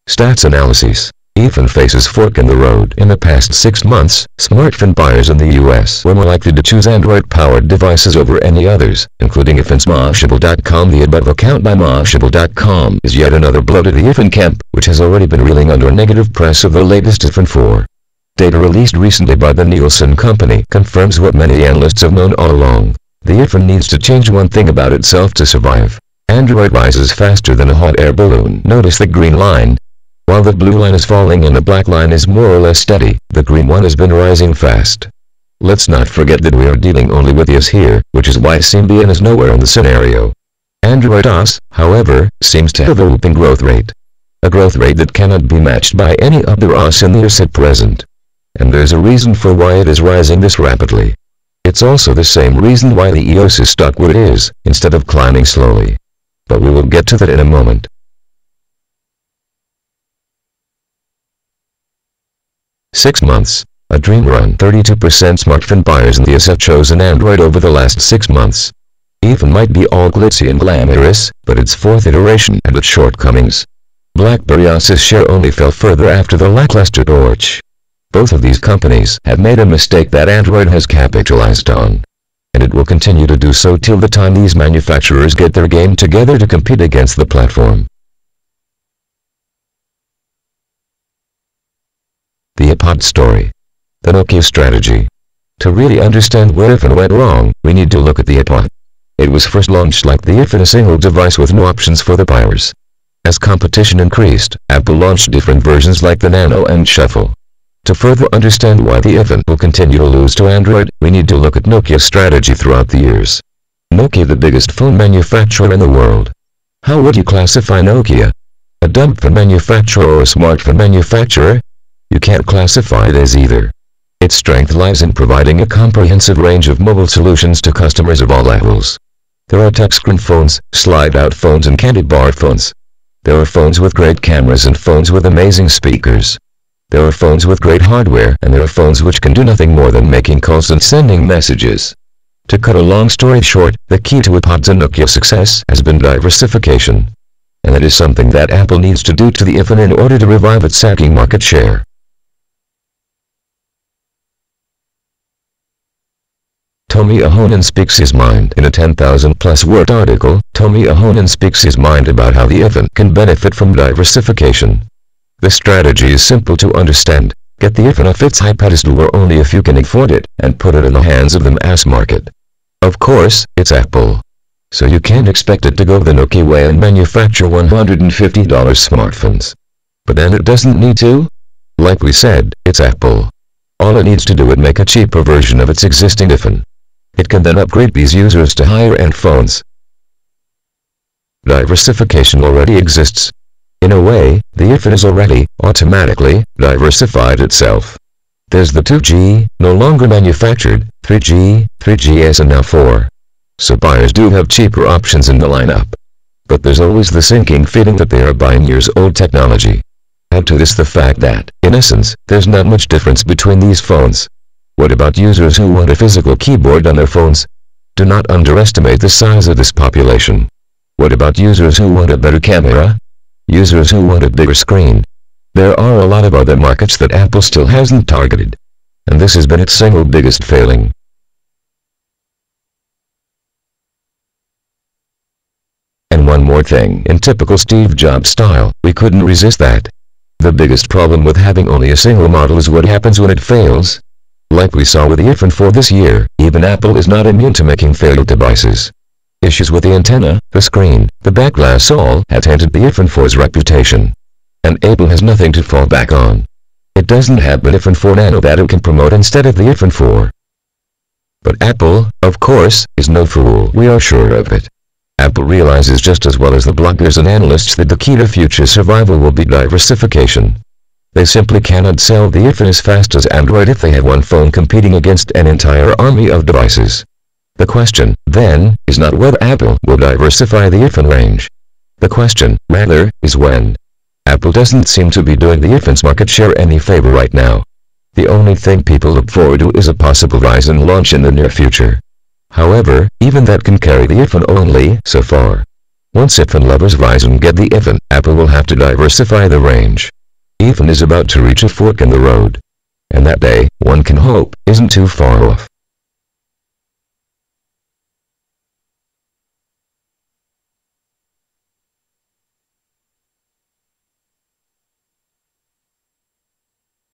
Stats analyses. iPhone faces fork in the road. In the past 6 months, smartphone buyers in the US were more likely to choose Android-powered devices over any others, including iPhone's Mashable.com. The above account by Mashable.com is yet another blow to the iPhone camp, which has already been reeling under negative press of the latest iPhone 4. Data released recently by the Nielsen Company confirms what many analysts have known all along. The iPhone needs to change one thing about itself to survive. Android rises faster than a hot air balloon. Notice the green line. While the blue line is falling and the black line is more or less steady, the green one has been rising fast. Let's not forget that we are dealing only with iOS here, which is why Symbian is nowhere in the scenario. Android OS, however, seems to have a whooping growth rate. A growth rate that cannot be matched by any other OS in the US at present. And there's a reason for why it is rising this rapidly. It's also the same reason why the EOS is stuck where it is, instead of climbing slowly. But we will get to that in a moment. 6 months. A dream run. 32% smartphone buyers in the US have chosen Android over the last 6 months. iPhone might be all glitzy and glamorous, but its 4th iteration had its shortcomings. BlackBerry OS's share only fell further after the lackluster Torch. Both of these companies have made a mistake that Android has capitalized on. And it will continue to do so till the time these manufacturers get their game together to compete against the platform. The iPod story. The Nokia strategy. To really understand where iPhone went wrong, we need to look at the iPod. It was first launched like the iPhone, a single device with no options for the buyers. As competition increased, Apple launched different versions like the Nano and Shuffle. To further understand why the iPhone will continue to lose to Android, we need to look at Nokia's strategy throughout the years. Nokia, the biggest phone manufacturer in the world. How would you classify Nokia? A dumb phone manufacturer or a smartphone manufacturer? You can't classify it as either. Its strength lies in providing a comprehensive range of mobile solutions to customers of all levels. There are touchscreen phones, slide-out phones and candy bar phones. There are phones with great cameras and phones with amazing speakers. There are phones with great hardware, and there are phones which can do nothing more than making calls and sending messages. To cut a long story short, the key to iPod's and Nokia's success has been diversification. And that is something that Apple needs to do to the iPhone in order to revive its sagging market share. Tommy Ahonen speaks his mind. In a 10,000-plus word article, Tommy Ahonen speaks his mind about how the iPhone can benefit from diversification. The strategy is simple to understand. Get the iPhone off its high pedestal where only a few can afford it, and put it in the hands of the mass market. Of course, it's Apple. So you can't expect it to go the Nokia way and manufacture $150 smartphones. But then it doesn't need to. Like we said, it's Apple. All it needs to do is make a cheaper version of its existing iPhone. It can then upgrade these users to higher-end phones. Diversification already exists. In a way, the iPhone has already, automatically, diversified itself. There's the 2G, no longer manufactured, 3G, 3GS and now 4. So buyers do have cheaper options in the lineup. But there's always the sinking feeling that they are buying years-old technology. Add to this the fact that, in essence, there's not much difference between these phones. What about users who want a physical keyboard on their phones? Do not underestimate the size of this population. What about users who want a better camera? Users who want a bigger screen? There are a lot of other markets that Apple still hasn't targeted. And this has been its single biggest failing. And one more thing, in typical Steve Jobs style, we couldn't resist that. The biggest problem with having only a single model is what happens when it fails. Like we saw with the iPhone 4 this year, even Apple is not immune to making failed devices. Issues with the antenna, the screen, the back glass all have tainted the iPhone 4's reputation. And Apple has nothing to fall back on. It doesn't have an iPhone 4 Nano that it can promote instead of the iPhone 4. But Apple, of course, is no fool. We are sure of it. Apple realizes just as well as the bloggers and analysts that the key to future survival will be diversification. They simply cannot sell the iPhone as fast as Android if they have one phone competing against an entire army of devices. The question, then, is not whether Apple will diversify the iPhone range. The question, rather, is when. Apple doesn't seem to be doing the iPhone's market share any favor right now. The only thing people look forward to is a possible rise in launch in the near future. However, even that can carry the iPhone only so far. Once iPhone lovers rise and get the iPhone, Apple will have to diversify the range. iPhone is about to reach a fork in the road. And that day, one can hope, isn't too far off.